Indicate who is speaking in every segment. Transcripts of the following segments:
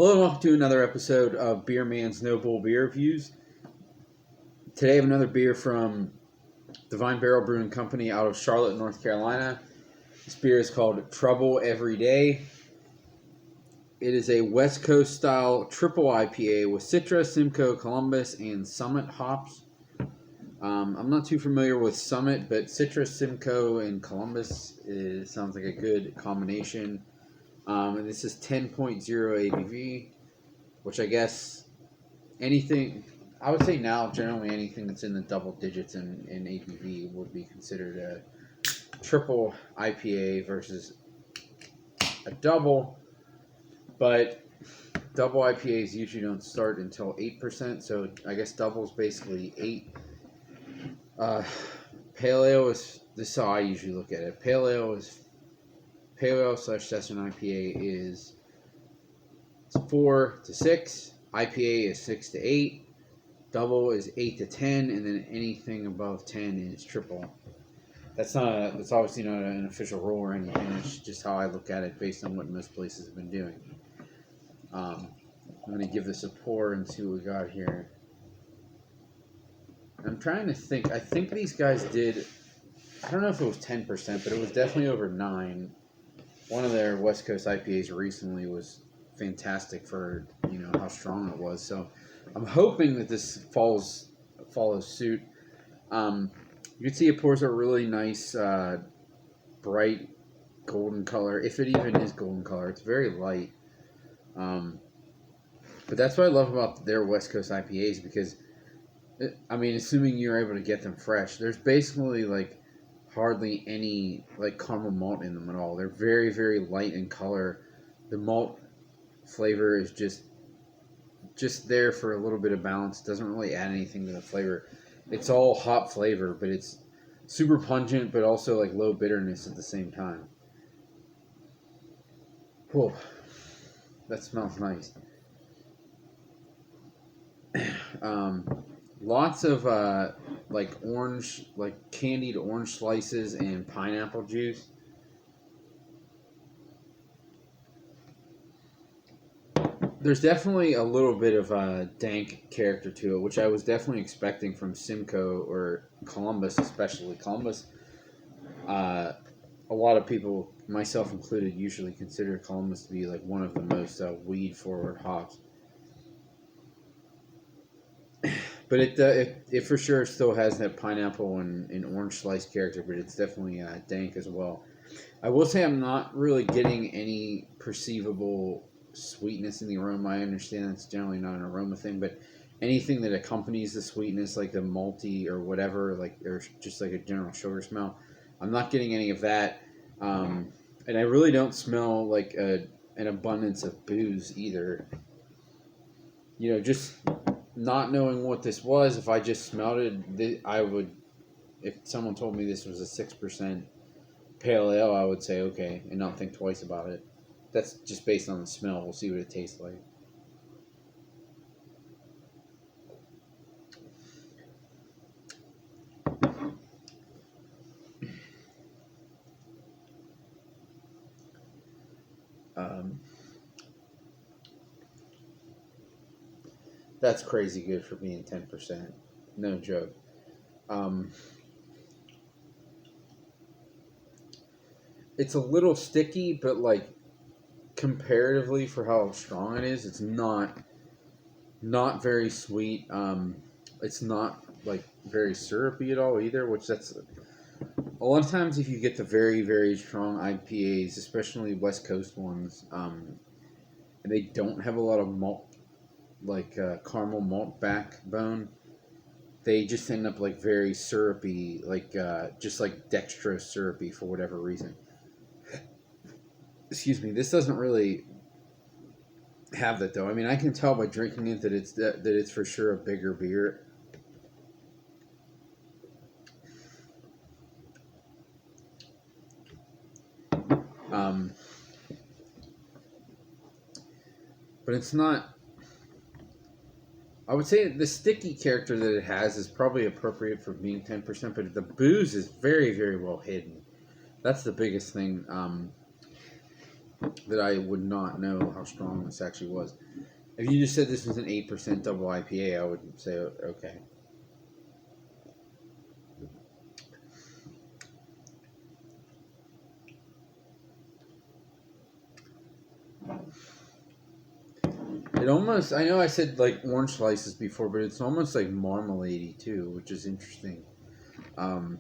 Speaker 1: Hello and welcome to another episode of Beer Man's No Bull Beer Reviews. Today I have another beer from Divine Barrel Brewing Company out of Charlotte, North Carolina. This beer is called Trouble Every Day. It is a West Coast style triple IPA with Citra, Simcoe, Columbus, and Summit hops. I'm not too familiar with Summit, but Citra, Simcoe, and Columbus sounds like a good combination. And this is 10.0 ABV, which I guess I would say now generally anything that's in the double digits in ABV would be considered a triple IPA versus a double. But double IPAs usually don't start until 8%, so I guess double is basically 8. Pale Ale this is how I usually look at it. Pale Ale / Session IPA is 4 to 6. IPA is 6 to 8. Double is 8 to 10, and then anything above 10 is triple. That's obviously not an official rule or anything. It's just how I look at it based on what most places have been doing. I'm going to give this a pour and see what we got here. I'm trying to think. I think these guys did, I don't know if it was 10%, but it was definitely over 9. One of their West Coast IPAs recently was fantastic for, how strong it was. So I'm hoping that this follows suit. You can see it pours a really nice, bright golden color, if it even is golden color. It's very light. But that's what I love about their West Coast IPAs because, assuming you're able to get them fresh, there's basically hardly any caramel malt in them at all. They're very, very light in color. The malt flavor is just there for a little bit of balance. Doesn't really add anything to the flavor. It's all hop flavor, but it's super pungent, but also low bitterness at the same time. Whoa, that smells nice. Lots of orange, candied orange slices and pineapple juice. There's definitely a little bit of a dank character to it, which I was definitely expecting from Simcoe or Columbus, especially. Columbus, a lot of people, myself included, usually consider Columbus to be one of the most weed-forward hops. But it for sure still has that pineapple and orange slice character, but it's definitely dank as well. I will say I'm not really getting any perceivable sweetness in the aroma. I understand it's generally not an aroma thing, but anything that accompanies the sweetness, like the malty or whatever, or just a general sugar smell, I'm not getting any of that. And I really don't smell an abundance of booze either. Just not knowing what this was, if I just smelled it, I would, if someone told me this was a 6% pale ale, I would say okay and not think twice about it. That's just based on the smell. We'll see what it tastes like. That's crazy good for being 10%. No joke. It's a little sticky, but comparatively for how strong it is, it's not very sweet. It's not very syrupy at all either, which that's a lot of times if you get the very, very strong IPAs, especially West Coast ones, and they don't have a lot of malt, caramel malt backbone, they just end up very syrupy, just dextrose syrupy for whatever reason. Excuse me. This doesn't really have that though. I can tell by drinking it that it's for sure a bigger beer. But it's not. I would say the sticky character that it has is probably appropriate for being 10%, but the booze is very, very well hidden. That's the biggest thing. that I would not know how strong this actually was. If you just said this was an 8% double IPA, I would say okay. It almost, I know I said like orange slices before, but it's almost like marmalade too, which is interesting. Um,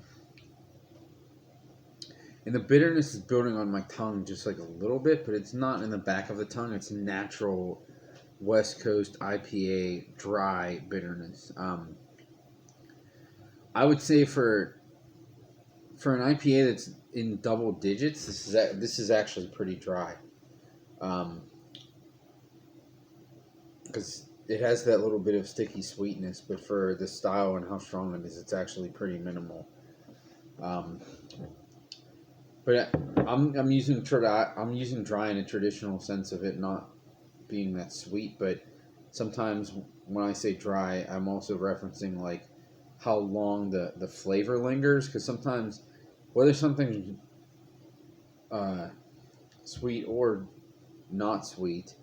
Speaker 1: and the bitterness is building on my tongue just like a little bit, but it's not in the back of the tongue. It's natural West Coast IPA dry bitterness. I would say for an IPA that's in double digits, this is actually pretty dry. Because it has that little bit of sticky sweetness, but for the style and how strong it is, it's actually pretty minimal. Um, but I'm using dry in a traditional sense of it not being that sweet. But sometimes when I say dry, I'm also referencing like how long the flavor lingers. Because sometimes whether something's sweet or not sweet,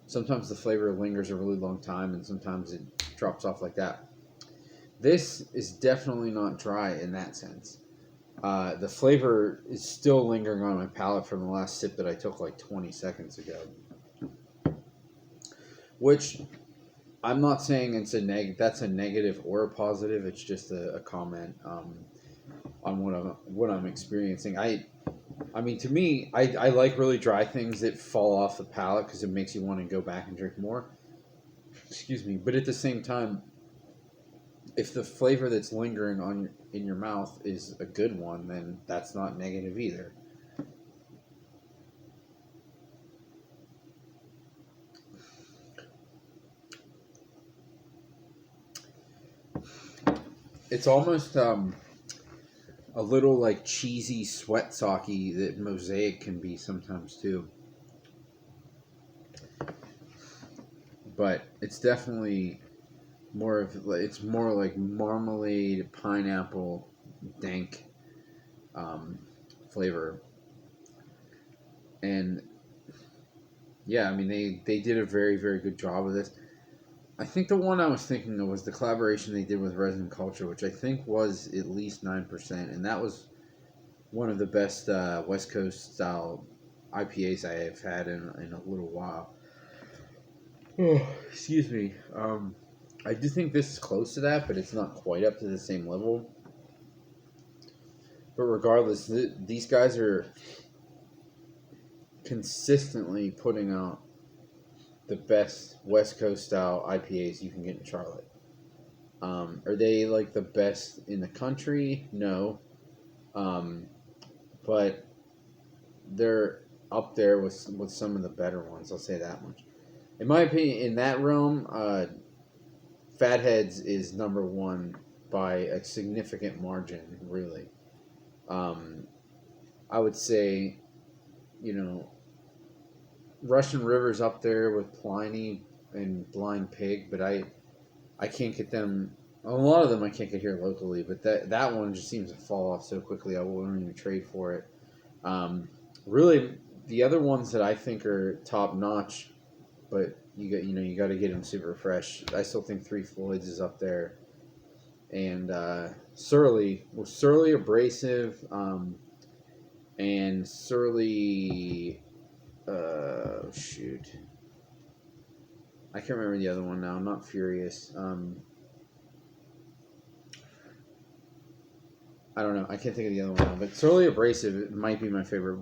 Speaker 1: sometimes the flavor lingers a really long time, and sometimes it drops off like that. This is definitely not dry in that sense. The flavor is still lingering on my palate from the last sip that I took like 20 seconds ago. Which I'm not saying it's that's a negative or a positive. It's just a comment on what I'm experiencing. I mean, to me, I like really dry things that fall off the palate because it makes you want to go back and drink more. Excuse me, but at the same time, if the flavor that's lingering on in your mouth is a good one, then that's not negative either. It's almost a little like cheesy sweat socky that Mosaic can be sometimes too. But it's definitely it's more like marmalade, pineapple, dank flavor. And yeah, I mean they did a very very good job of this. I think the one I was thinking of was the collaboration they did with Resin Culture, which I think was at least 9%, and that was one of the best West Coast style IPAs I have had in a little while. Oh, excuse me. I do think this is close to that, but it's not quite up to the same level. But regardless, these guys are consistently putting out the best West Coast style IPAs you can get in Charlotte. Are they like the best in the country? No. But they're up there with some of the better ones. I'll say that much. In my opinion, in that realm, Fatheads is number one by a significant margin, really. Um, I would say, you know, Russian River's up there with Pliny and Blind Pig, but I can't get them. A lot of them I can't get here locally, but that one just seems to fall off so quickly. I wouldn't even trade for it. Really, the other ones that I think are top notch, but you got to get them super fresh. I still think Three Floyds is up there, and Surly abrasive, and Surly. Shoot, I can't remember the other one now. I'm not Furious. I don't know. I can't think of the other one now. But Surly Abrasive might be my favorite,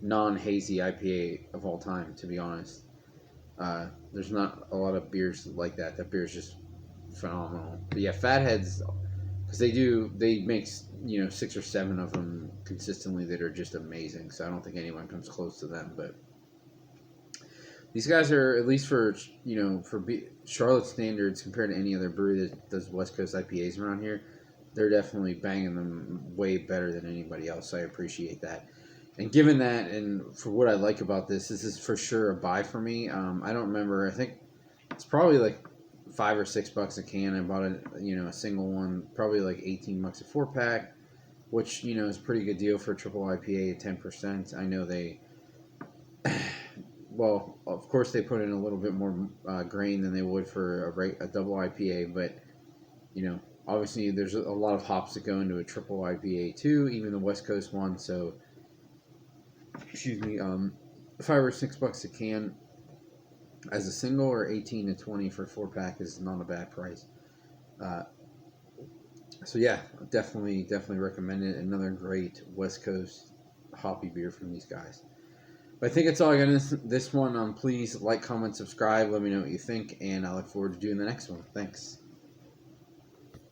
Speaker 1: non-hazy IPA of all time. To be honest, there's not a lot of beers like that. That beer is just phenomenal. But yeah, Fatheads, because they make 6 or 7 of them consistently that are just amazing. So I don't think anyone comes close to them. But these guys are, at least for Charlotte standards, compared to any other brewery that does West Coast IPAs around here, they're definitely banging them way better than anybody else. So I appreciate that. And given that, and for what I like about this is for sure a buy for me. I don't remember. I think it's probably like $5 or $6 a can. I bought a single one, probably like $18 a 4-pack. which, you know, is a pretty good deal for a triple IPA at 10%. I know they, well, of course they put in a little bit more grain than they would for a double IPA, but, you know, obviously there's a lot of hops that go into a triple IPA too, even the West Coast one. So, excuse me, $5 or $6 a can as a single, or 18 to 20 for a 4-pack is not a bad price. So yeah, definitely recommend it. Another great West Coast hoppy beer from these guys. But I think that's all I got in this one. Please like, comment, subscribe. Let me know what you think, and I look forward to doing the next one. Thanks.